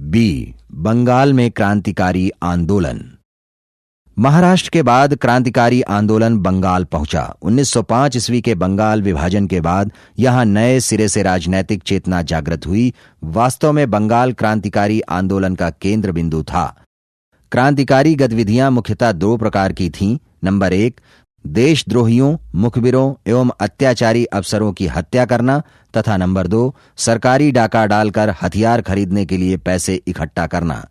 B. Bengal में क्रांतिकारी आंदोलन। महाराष्ट्र के बाद क्रांतिकारी आंदोलन बंगाल पहुंचा। 1905 ईस्वी के बंगाल विभाजन के बाद यहां नए सिरे से राजनैतिक चेतना जागृत हुई। वास्तव में बंगाल क्रांतिकारी आंदोलन का केंद्र बिंदु था। क्रांतिकारी गतिविधियां मुख्यतः दो प्रकार की थीं। नंबर 1, देशद्रोहियों, मुखबिरों एवं अत्याचारी अफसरों की हत्या करना तथा नंबर 2, सरकारी डाका डालकर हथियार खरीदने के लिए पैसे इकट्ठा करना।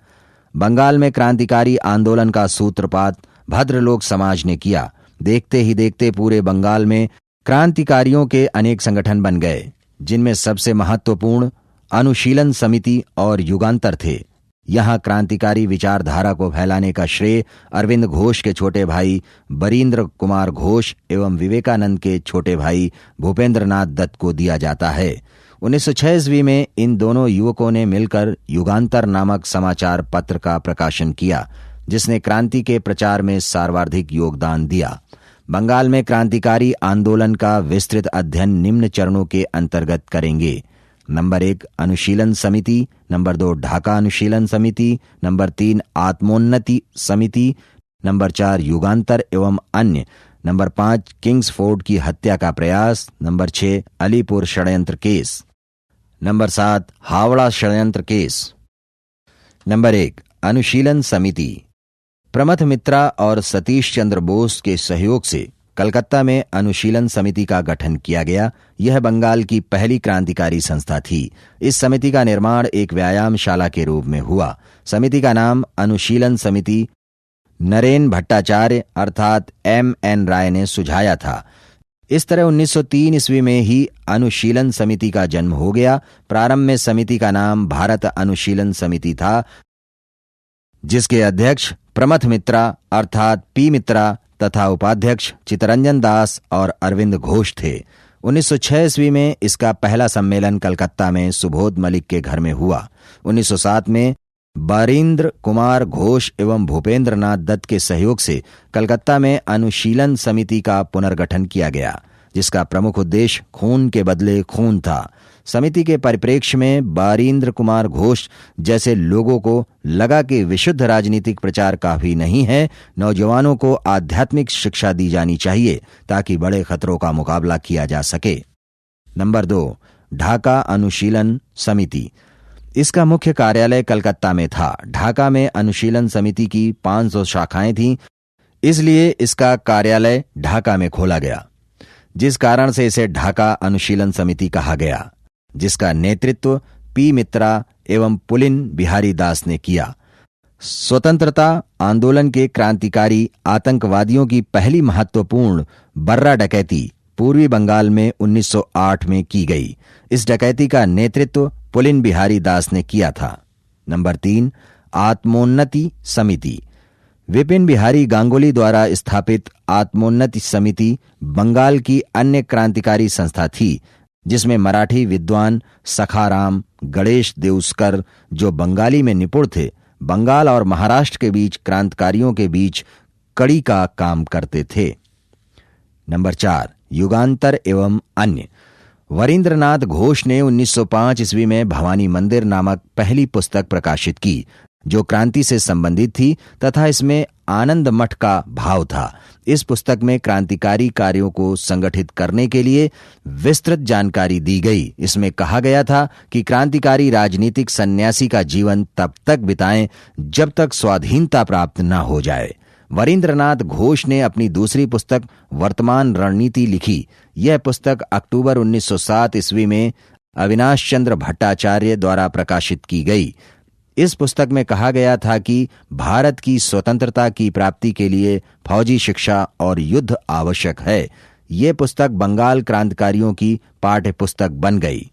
बंगाल में क्रांतिकारी आंदोलन का सूत्रपात भद्रलोक समाज ने किया। देखते ही देखते पूरे बंगाल में क्रांतिकारियों के अनेक संगठन बन गए, जिनमें सबसे महत्वपूर्ण अनुशीलन समिति और युगांतर थे। यहां क्रांतिकारी विचारधारा को फैलाने का श्रेय अरविंद घोष के छोटे भाई बरींद्र कुमार घोष एवं विवेकानंद के छोटे भाई भूपेंद्रनाथ दत्त को दिया जाता है। 1906 ईस्वी में इन दोनों युवकों ने मिलकर युगांतर नामक समाचार पत्र का प्रकाशन किया, जिसने क्रांति के प्रचार में सर्वाधिक योगदान दिया। बंगाल में क्रांतिकारी आंदोलन का विस्तृत अध्ययन निम्न चरणों के अंतर्गत करेंगे। नंबर 1, अनुशीलन समिति। नंबर 2, ढाका अनुशीलन समिति। नंबर 3, आत्मोन्नति समिति। नंबर 4, युगांतर एवं अन्य। नंबर 5, किंग्सफोर्ड की हत्या का प्रयास। नंबर 6, अलीपुर षड्यंत्र केस। नंबर 7, हावड़ा षड्यंत्र केस। नंबर 1, अनुशीलन समिति। प्रमथ मित्रा और सतीश चंद्र बोस के सहयोग से कलकत्ता में अनुशीलन समिति का गठन किया गया। यह बंगाल की पहली क्रांतिकारी संस्था थी। इस समिति का निर्माण एक व्यायामशाला के रूप में हुआ। समिति का नाम अनुशीलन समिति नरेन भट्टाचार्य अर्थात M.N. राय ने सुझाया था। इस तरह 1903 ईस्वी में ही अनुशीलन समिति का जन्म हो गया। प्रारंभ में समिति का नाम भारत अनुशीलन समिति था, जिसके अध्यक्ष प्रमथ मित्रा अर्थात पी मित्रा तथा उपाध्यक्ष चितरंजन दास और अरविंद घोष थे। 1906 ईस्वी में इसका पहला सम्मेलन कलकत्ता में सुबोध मलिक के घर में हुआ। 1907 में बरींद्र कुमार घोष एवं भूपेंद्रनाथ दत्त के सहयोग से कलकत्ता में अनुशीलन समिति का पुनर्गठन किया गया, जिसका प्रमुख उद्देश्य खून के बदले खून था। समिति के परिप्रेक्ष्य में बरींद्र कुमार घोष जैसे लोगों को लगा कि विशुद्ध राजनीतिक प्रचार काफी नहीं है, नौजवानों को आध्यात्मिक शिक्षा दी जानी चाहिए ताकि बड़े खतरों का मुकाबला किया जा सके। नंबर 2, ढाका अनुशीलन समिति। इसका मुख्य कार्यालय कलकत्ता में था। ढाका में अनुशीलन समिति की 500 शाखाएं थीं, इसलिए इसका कार्यालय ढाका में खोला गया, जिस कारण से इसे ढाका अनुशीलन समिति कहा गया, जिसका नेतृत्व पी मित्रा एवं पुलिन बिहारी दास ने किया। स्वतंत्रता आंदोलन के क्रांतिकारी आतंकवादियों की पहली महत्वपूर्ण बर्रा डकैती पूर्वी बंगाल में 1908 में की गई। इस डकैती का नेतृत्व पुलिन बिहारी दास ने किया था। नंबर 3, आत्मोन्नति समिति। विपिन बिहारी गांगुली द्वारा स्थापित आत्मोन्नति समिति बंगाल की अन्य क्रांतिकारी संस्था थी, जिसमें मराठी विद्वान सखाराम गणेश देउस्कर, जो बंगाली में निपुण थे, बंगाल और महाराष्ट्र के बीच क्रांतिकारियों के बीच कड़ी का काम करते थे। नंबर 4, युगांतर एवं अन्य। वरींद्रनाथ घोष ने 1905 ईस्वी में भवानी मंदिर नामक पहली पुस्तक प्रकाशित की, जो क्रांति से संबंधित थी तथा इसमें आनंद मठ का भाव था। इस पुस्तक में क्रांतिकारी कार्यों को संगठित करने के लिए विस्तृत जानकारी दी गई। इसमें कहा गया था कि क्रांतिकारी राजनीतिक सन्यासी का जीवन तब तक बिताएं जब तक स्वाधीनता प्राप्त न हो जाए। वरींद्रनाथ घोष ने अपनी दूसरी पुस्तक वर्तमान रणनीति लिखी। यह पुस्तक अक्टूबर 1907 ईस्वी में अविनाश चंद्र भट्टाचार्य द्वारा प्रकाशित की गई। इस पुस्तक में कहा गया था कि भारत की स्वतंत्रता की प्राप्ति के लिए फौजी शिक्षा और युद्ध आवश्यक है। ये पुस्तक बंगाल क्रांतिकारियों की पाठ्य पुस्तक बन गई।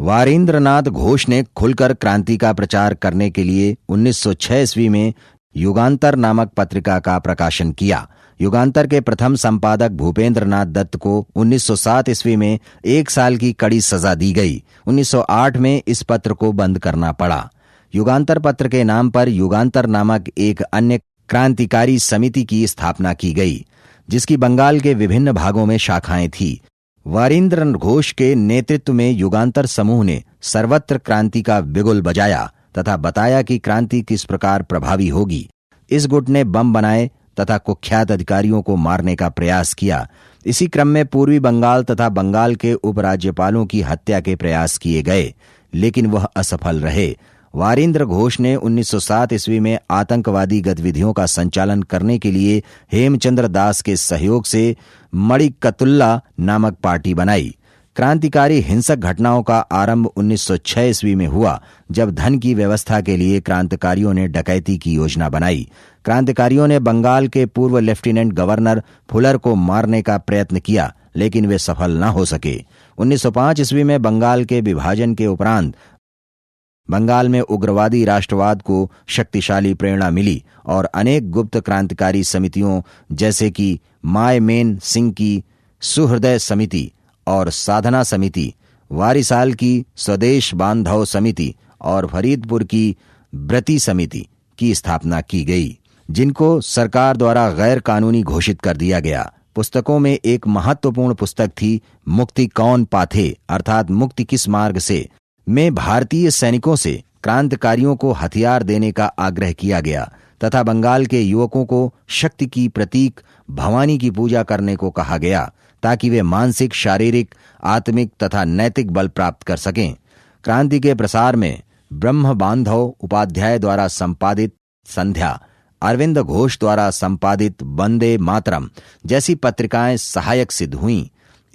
वरींद्रनाथ घोष ने खुलकर क्रांति का प्रचार करने के लिए 1906 ईस्वी में युगांतर नामक पत्रिका का प्रकाशन किया। युगांतर के प्रथम संपादक भूपेंद्रनाथ दत्त को 1907 ईस्वी में 1 साल की कड़ी सजा दी गई। 1908 में इस पत्र को बंद करना पड़ा। युगांतर पत्र के नाम पर युगांतर नामक एक अन्य क्रांतिकारी समिति की स्थापना की गई, जिसकी बंगाल के विभिन्न भागों में शाखाएं थी। वरींद्र घोष के नेतृत्व में युगांतर समूह ने सर्वत्र क्रांति का बिगुल बजाया। तथा बताया कि क्रांति किस प्रकार प्रभावी होगी। इस गुट ने बम बनाए तथा कुख्यात अधिकारियों को मारने का प्रयास किया। इसी क्रम में पूर्वी बंगाल तथा बंगाल के उपराज्यपालों की हत्या के प्रयास किए गए, लेकिन वह असफल रहे। वारिंद्र घोष ने 1907 ईस्वी में आतंकवादी गतिविधियों का संचालन करने के लिए हेमचंद्र दास के सहयोग से मणिकतुल्ला नामक पार्टी बनाई। क्रांतिकारी हिंसक घटनाओं का आरंभ 1906 ईस्वी में हुआ, जब धन की व्यवस्था के लिए क्रांतिकारियों ने डकैती की योजना बनाई। क्रांतिकारियों ने बंगाल के पूर्व लेफ्टिनेंट गवर्नर फुलर को मारने का प्रयत्न किया, लेकिन वे सफल न हो सके। 1905 ईस्वी में बंगाल के विभाजन के उपरांत बंगाल में उग्रवादी राष्ट्रवाद को शक्तिशाली प्रेरणा मिली और अनेक गुप्त क्रांतिकारी समितियों जैसे कि मायमेन सिंह की सुहृदय समिति और साधना समिति, वारिसाल की स्वदेश बांधव समिति और फरीदपुर की ब्रती समिति की स्थापना की गई, जिनको सरकार द्वारा गैर कानूनी घोषित कर दिया गया। पुस्तकों में एक महत्वपूर्ण पुस्तक थी मुक्ति कौन पाथे, अर्थात मुक्ति किस मार्ग से, में भारतीय सैनिकों से क्रांतिकारियों को हथियार देने का आग्रह किया गया तथा बंगाल के युवकों को शक्ति की प्रतीक भवानी की पूजा करने को कहा गया, ताकि वे मानसिक, शारीरिक, आत्मिक तथा नैतिक बल प्राप्त कर सकें। क्रांति के प्रसार में ब्रह्म बांधव उपाध्याय द्वारा संपादित संध्या, अरविंद घोष द्वारा संपादित वंदे मातरम जैसी पत्रिकाएं सहायक सिद्ध हुईं।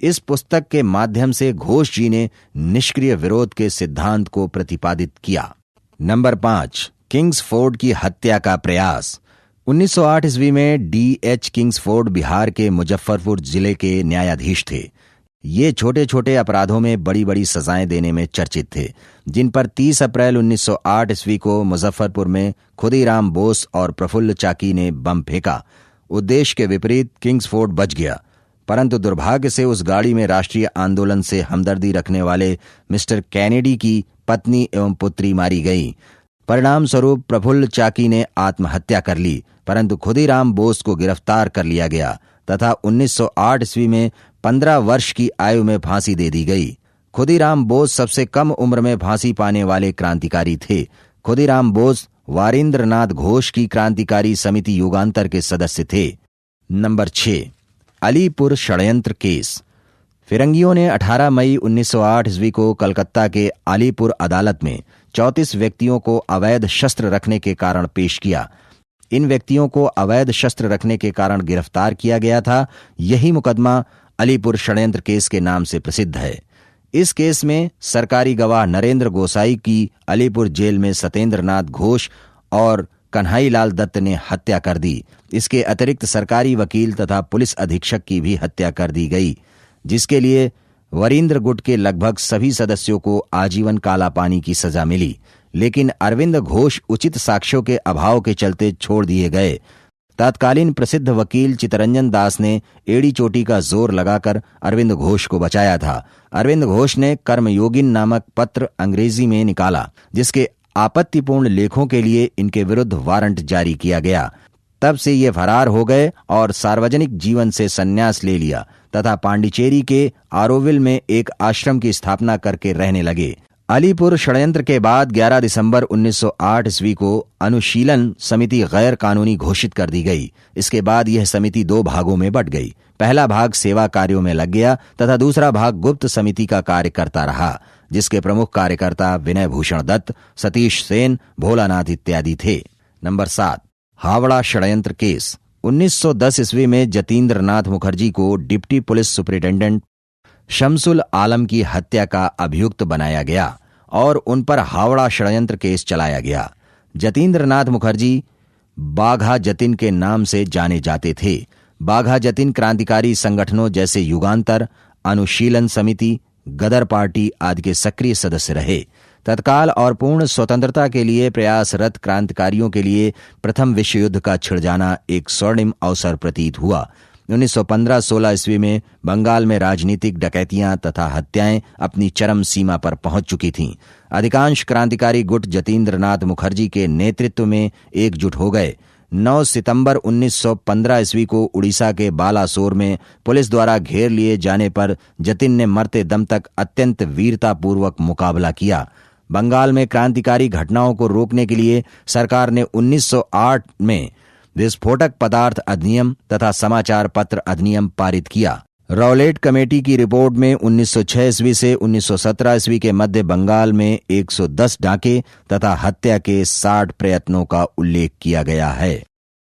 इस पुस्तक के माध्यम से घोष जी ने निष्क्रिय विरोध के सिद्धांत को प्रतिपादित किया। नंबर 5, किंग्सफोर्ड की हत्या का प्रयास। 1908 ईस्वी में D.H. किंग्सफोर्ड बिहार के मुजफ्फरपुर जिले के न्यायाधीश थे। ये छोटे छोटे अपराधों में बड़ी बड़ी सजाएं देने में चर्चित थे, जिन पर 30 अप्रैल 1908 ईस्वी को मुजफ्फरपुर में खुदीराम बोस और प्रफुल्ल चाकी ने बम फेंका। उद्देश्य के विपरीत किंग्सफोर्ड बच गया, परंतु दुर्भाग्य से उस गाड़ी में राष्ट्रीय आंदोलन से हमदर्दी रखने वाले मिस्टर कैनेडी की पत्नी एवं पुत्री मारी गई। परिणाम स्वरूप प्रफुल्ल चाकी ने आत्महत्या कर ली, परंतु खुदीराम बोस को गिरफ्तार कर लिया गया तथा 1908 ईस्वी में 15 वर्ष की आयु में फांसी दे दी गई। खुदीराम बोस सबसे कम उम्र में फांसी पाने वाले क्रांतिकारी थे। खुदीराम बोस वारिंद्रनाथ घोष की क्रांतिकारी समिति युगांतर के सदस्य थे। नंबर 6, अलीपुर षड्यंत्र केस। फिरंगियों ने 18 मई 1908 ईस्वी को कलकत्ता के अलीपुर अदालत में 34 व्यक्तियों को अवैध शस्त्र रखने के कारण पेश किया। इन व्यक्तियों को अवैध शस्त्र रखने के कारण गिरफ्तार किया गया था। यही मुकदमा अलीपुर षड्यंत्र केस के नाम से प्रसिद्ध है। इस केस में सरकारी गवाह नरेंद्र गोसाई की अलीपुर जेल में सत्येंद्रनाथ घोष और कन्हैयालाल दत्त ने हत्या कर दी। इसके अतिरिक्त सरकारी वकील तथा पुलिस अधीक्षक की भी हत्या कर दी गई, जिसके लिए वरिंद्र गुट के लगभग सभी सदस्यों को आजीवन काला पानी की सजा मिली, लेकिन अरविंद घोष उचित साक्ष्यों के अभाव के चलते छोड़ दिए गए। तत्कालीन प्रसिद्ध वकील चितरंजन दास ने एड़ी चोटी का जोर लगाकर अरविंद घोष को बचाया था। अरविंद घोष ने कर्मयोगिन नामक पत्र अंग्रेजी में निकाला, जिसके आपत्तिपूर्ण लेखों के लिए इनके विरुद्ध वारंट जारी किया गया। तब से ये फरार हो गए और सार्वजनिक जीवन से संन्यास ले लिया तथा पांडिचेरी के आरोविल में एक आश्रम की स्थापना करके रहने लगे। अलीपुर षड्यंत्र के बाद 11 दिसंबर 1908 ईस्वी को अनुशीलन समिति गैर कानूनी घोषित कर दी गई। इसके बाद यह समिति 2 भागों में बंट गई। पहला भाग सेवा कार्यों में लग गया तथा दूसरा भाग गुप्त समिति का कार्य करता रहा, जिसके प्रमुख कार्यकर्ता विनय भूषण दत्त, सतीश सेन, भोलानाथ इत्यादि थे। नंबर 7, हावड़ा षड्यंत्र केस। 1910 ईस्वी में जतीन्द्र नाथ मुखर्जी को डिप्टी पुलिस सुपरिटेंडेंट शमसुल आलम की हत्या का अभियुक्त बनाया गया और उन पर हावड़ा षड्यंत्र केस चलाया गया। जतीन्द्र नाथ मुखर्जी बाघा जतिन के नाम से जाने जाते थे। बाघा जतिन क्रांतिकारी संगठनों जैसे युगांतर, अनुशीलन समिति, गदर पार्टी आदि के सक्रिय सदस्य रहे। तत्काल और पूर्ण स्वतंत्रता के लिए प्रयासरत क्रांतिकारियों के लिए प्रथम विश्व युद्ध का छिड़ जाना एक स्वर्णिम अवसर प्रतीत हुआ। 1915-16 ईस्वी में बंगाल में राजनीतिक डकैतियां तथा हत्याएं अपनी चरम सीमा पर पहुंच चुकी थीं। अधिकांश क्रांतिकारी गुट जतीन्द्र नाथ मुखर्जी के नेतृत्व में एकजुट हो गए। 9 सितंबर 1915 ईस्वी को उड़ीसा के बालासोर में पुलिस द्वारा घेर लिए जाने पर जतिन ने मरते दम तक अत्यंत वीरतापूर्वक मुकाबला किया। बंगाल में क्रांतिकारी घटनाओं को रोकने के लिए सरकार ने 1908 में विस्फोटक पदार्थ अधिनियम तथा समाचार पत्र अधिनियम पारित किया। रॉलेट कमेटी की रिपोर्ट में 1906 ईस्वी से 1917 ईस्वी के मध्य बंगाल में 110 डाके तथा हत्या के 60 प्रयत्नों का उल्लेख किया गया है।